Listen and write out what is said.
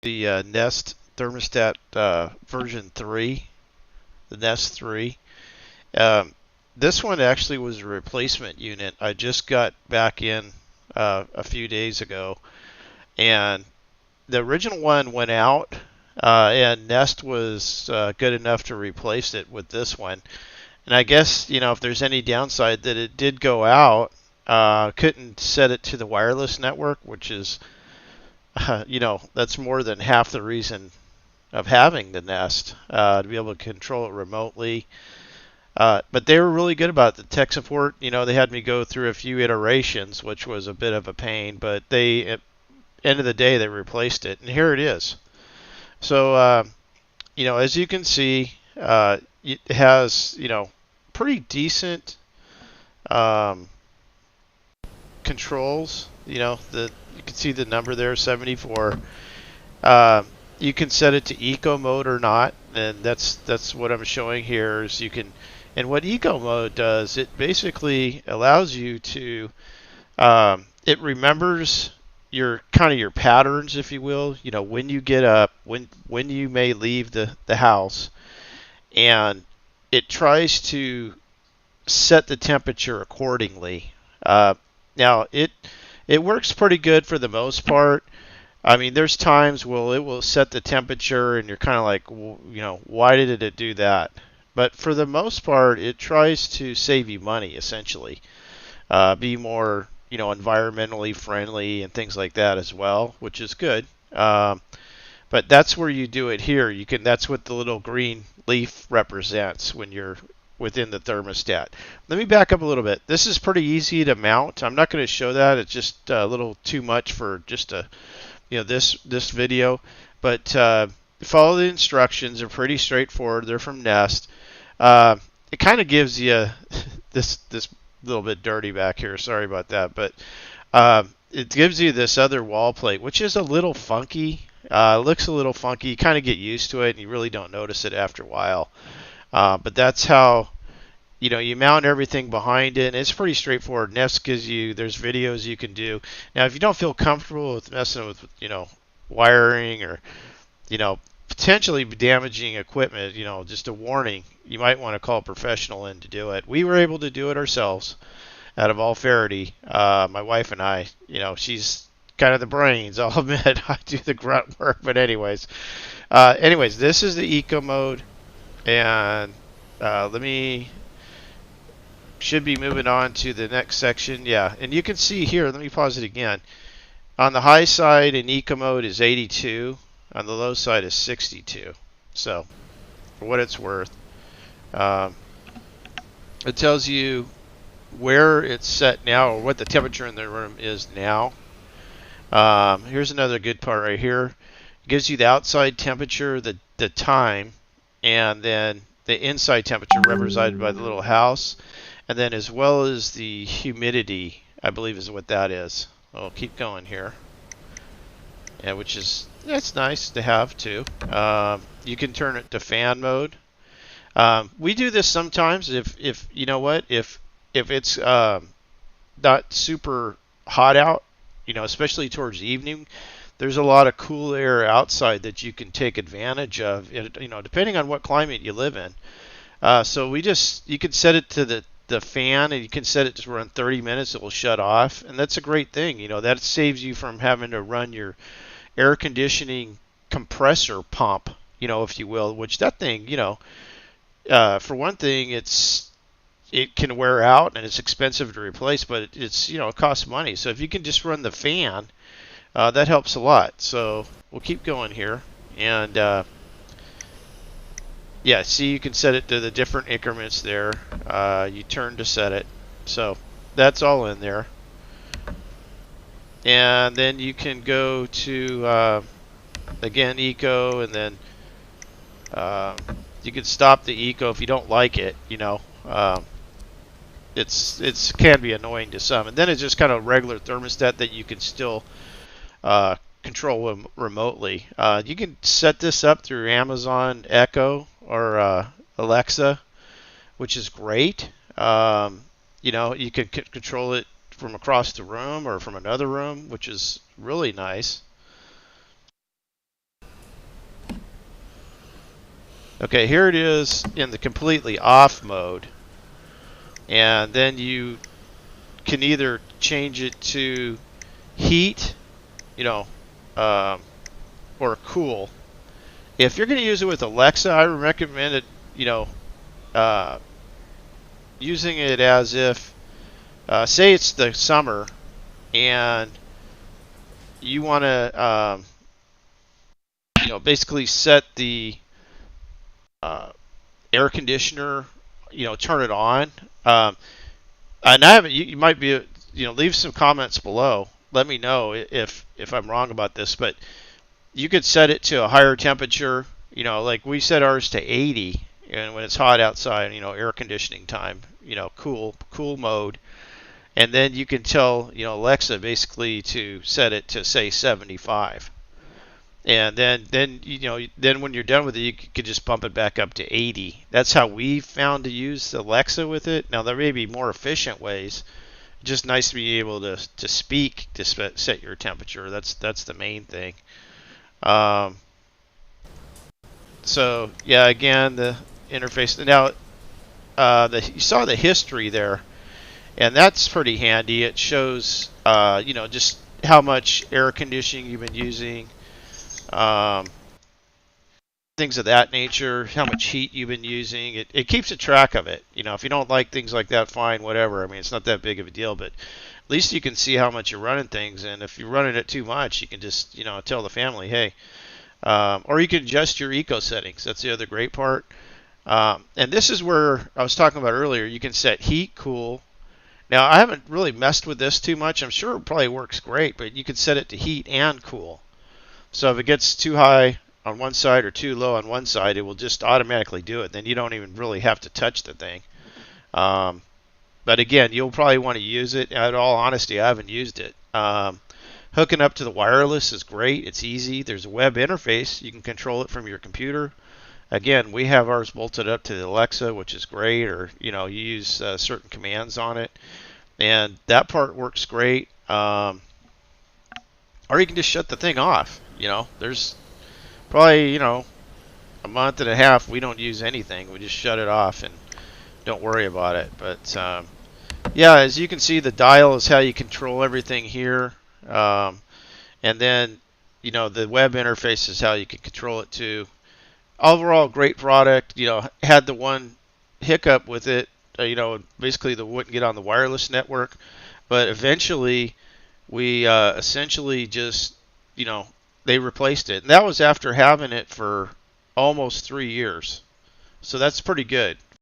the Nest Thermostat version 3, the Nest 3. Um, this one actually was a replacement unit. I just got back in a few days ago, and the original one went out, and Nest was good enough to replace it with this one. And I guess, if there's any downside that it did go out, couldn't set it to the wireless network, which is, that's more than half the reason of having the Nest, to be able to control it remotely. But they were really good about the tech support. They had me go through a few iterations, which was a bit of a pain, but at the end of the day, they replaced it, and here it is. So, as you can see, it has, pretty decent controls. You can see the number there, 74. You can set it to eco mode or not, and that's what I'm showing here. Is you can, and what eco mode does, it basically allows you to, it remembers your patterns, if you will. When you get up, when you may leave the house, and it tries to set the temperature accordingly. Now it works pretty good for the most part. I mean, there's times it will set the temperature, and you're kind of like, why did it do that? But for the most part, it tries to save you money, essentially. Be more, environmentally friendly and things like that as well, which is good. But that's where you do it here. That's what the little green leaf represents when you're within the thermostat. Let me back up a little bit. This is pretty easy to mount. I'm not going to show that. It's just a little too much for just this video. But follow the instructions. They're pretty straightforward. They're from Nest. It kind of gives you this little bit dirty back here. Sorry about that, but it gives you this other wall plate, which is a little funky. Looks a little funky. You kind of get used to it, and you really don't notice it after a while. But that's how you mount everything behind it. And it's pretty straightforward. Nest gives you, there's videos you can do. Now, if you don't feel comfortable with messing with wiring or potentially damaging equipment, just a warning, you might want to call a professional in to do it. We were able to do it ourselves out of all fairity. My wife and I, she's kind of the brains, I'll admit. I do the grunt work, but anyways, this is the eco mode, and should be moving on to the next section. Yeah, and you can see here, let me pause it again. On the high side in eco mode is 82, on the low side is 62. So, for what it's worth, it tells you where it's set now, or what the temperature in the room is now. Here's another good part right here. It gives you the outside temperature, the time, and then the inside temperature represented by the little house, and then as well as the humidity, I believe is what that is. I'll keep going here. Yeah, that's nice to have too. You can turn it to fan mode. We do this sometimes if it's not super hot out, especially towards the evening. There's a lot of cool air outside that you can take advantage of, depending on what climate you live in. So you can set it to the fan, and you can set it to run 30 minutes. It will shut off, and that's a great thing. That saves you from having to run your air conditioning compressor pump, if you will, which that thing, for one thing, it can wear out and it's expensive to replace, but it costs money. So if you can just run the fan, that helps a lot. So we'll keep going here, and yeah, see, you can set it to the different increments there. You turn to set it. So that's all in there. And then you can go to, again, eco, and then you can stop the eco if you don't like it, It's can be annoying to some. And then it's just kind of regular thermostat that you can still control remotely. You can set this up through Amazon Echo or Alexa, which is great. You can control it from across the room or from another room, which is really nice. Okay, here it is in the completely off mode. And then you can either change it to heat, you know, um, or cool. If you're going to use it with Alexa, I recommend it, you know, uh, using it as if, say it's the summer and you want to, basically set the uh, air conditioner, turn it on. Um, and I haven't. You might be, leave some comments below. Let me know if I'm wrong about this, but you could set it to a higher temperature. Like we set ours to 80, and when it's hot outside, air conditioning time, cool mode, and then you can tell, Alexa basically to set it to say 75. And then when you're done with it, you could just bump it back up to 80. That's how we found to use Alexa with it. Now there may be more efficient ways. Just nice to be able to speak to set your temperature. That's the main thing. Um, so yeah, again the interface. Now you saw the history there, and that's pretty handy. It shows just how much air conditioning you've been using. Um, Things of that nature, how much heat you've been using. It keeps a track of it. If you don't like things like that, fine, whatever. I mean, it's not that big of a deal, but at least you can see how much you're running things. And if you're running it too much, you can just, tell the family, hey, or you can adjust your eco settings. That's the other great part. And this is where I was talking about earlier. You can set heat, cool. Now, I haven't really messed with this too much. I'm sure it probably works great, but you can set it to heat and cool. So if it gets too high on one side or too low on one side, it will just automatically do it. Then you don't even really have to touch the thing. Um, but again, you'll probably want to use it. In all honesty, I haven't used it. Hooking up to the wireless is great. It's easy. There's a web interface. You can control it from your computer. Again, we have ours bolted up to the Alexa, which is great, or you use certain commands on it, and that part works great. Or you can just shut the thing off. There's probably a month and a half we don't use anything. We just shut it off and don't worry about it. But yeah, as you can see, the dial is how you control everything here, and then the web interface is how you can control it too. Overall, great product. Had the one hiccup with it. Basically, the wouldn't get on the wireless network, but eventually we essentially just they replaced it, and that was after having it for almost 3 years. So that's pretty good.